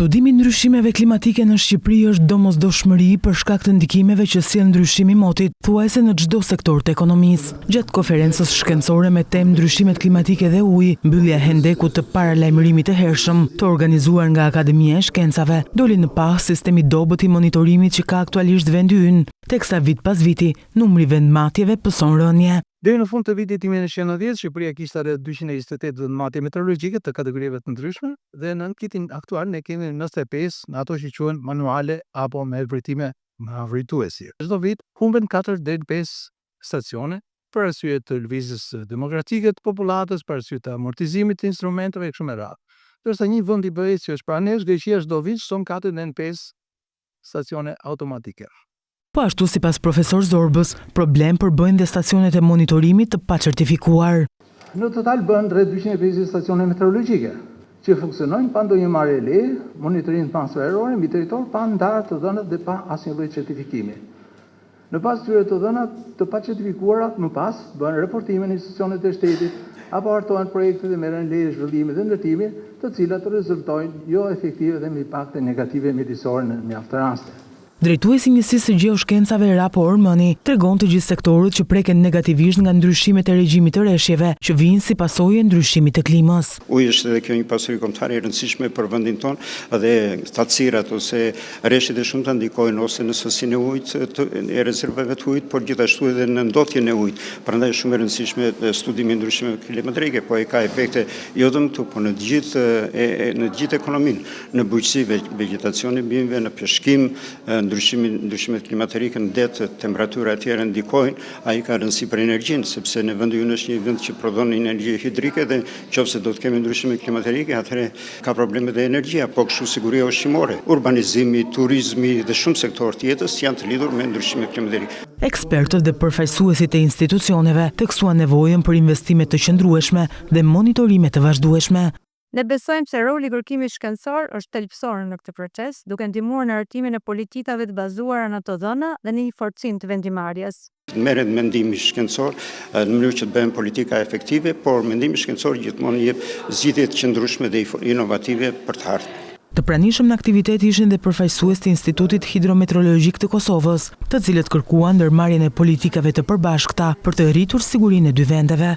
Studimi i ndryshimeve klimatike në Shqipëri është domosdoshmëri për shkak të ndikimeve që sjell ndryshimi i motit, thuajse në çdo sektor të ekonomisë. Gjatë konferencës shkencore me temë ndryshimet klimatike dhe uji, mbyllja e hendekut të paralajmërimit të hershëm, të organizuar nga Akademia e Shkencave, doli në pah sistemi dobët i monitorimit që ka aktualisht vendi ynë, teksa vit pas viti numri vendmatjeve pëson rënje. Deri në fund të vitit 1990, Shqipëria kishte rreth 228 vendmatje meteorologjike të kategorive të ndryshme dhe në kitin aktual ne kemi 95 në ato që quhen manuale apo me vritime vrituesi. Çdo vit humben 4 deri 5 stacione për arsye të lëvizjes demokratike të popullatës, për arsye të amortizimit të instrumenteve e kështu me radhë. Ndërsa një vend i BE-s që është pranë nesh, Greqia, çdo vit son 4 deri 5 stacione automatike. Po ashtu sipas profesor Zorbës, problem përbëjnë dhe stacionet e monitorimit të pacertifikuar. Në total bën rreth 250 stacione meteorologjike që funksionojnë pa ndonjë marrje leje, monitorim transferore mbi territor pa ndarë të dhënat dhe pa asnjë lloj certifikimi. Në bazë të këtyre të dhënat të pacertifikuara, më pas bën reportime në institucionet e shtetit apo hartohen projekte dhe merren leje zhvillimi dhe ndërtimi, të cilat rezultojnë jo efektive dhe me impakte negative mjedisore në mjaft raste. Drejtuesi i njësisë së gjeoshkencave Rapo Ormani tregon të gjithë sektorët që preken negativisht nga ndryshimet e regjimit të rreshjeve që vijnë si pasojë e ndryshimit të klimës. Uji është edhe kjo një pasojë kombëtare e rëndësishme për vendin tonë dhe tatësirat ose rreshjet e shumta ndikojnë ose në sasinë e ujit, e rezervave të ujit, por gjithashtu edhe në ndotjen e ujit. Prandaj është shumë e rëndësishme studimi i ndryshimeve klimatike, po ai ka efekte jo vetëm këtu, por në gjithë ekonominë, në bujqësi, vegjetacioni bimëve, në peshkim, ndryshimet klimatike në det, temperatura e tjera ndikojnë, ai ka rëndësi për energjinë, sepse në vendi ynë është një vend që prodhon energji hidrike dhe nëse do të kemi ndryshime klimatike, atëherë ka probleme dhe energjia, po kështu siguria ushqimore, urbanizimi, turizmi dhe shumë sektorë të jetës janë të lidhur me ndryshimet klimatike. Ekspertët dhe përfaqësuesit e institucioneve theksuan nevojën për investime të qëndrueshme dhe monitorime të vazhdueshme. Ne besojmë se roli i kërkimit shkencor është thelbësor në këtë proces, duke ndihmuar në hartimin e politikave të bazuara në ato dhëna dhe në një forcim të vendimarrjes. Merret mendimi shkencor në mënyrë që të bëhen politika efektive, por mendimi shkencor gjithmonë jep zgjidhje të qëndrueshme dhe inovative për të ardhmen. Të pranishëm në aktivitet ishin dhe përfaqësues të Institutit Hidrometeorologjik të Kosovës, të cilët kërkuan ndërmarrjen e politikave të përbashkëta për të rritur sigurinë e dy vendeve.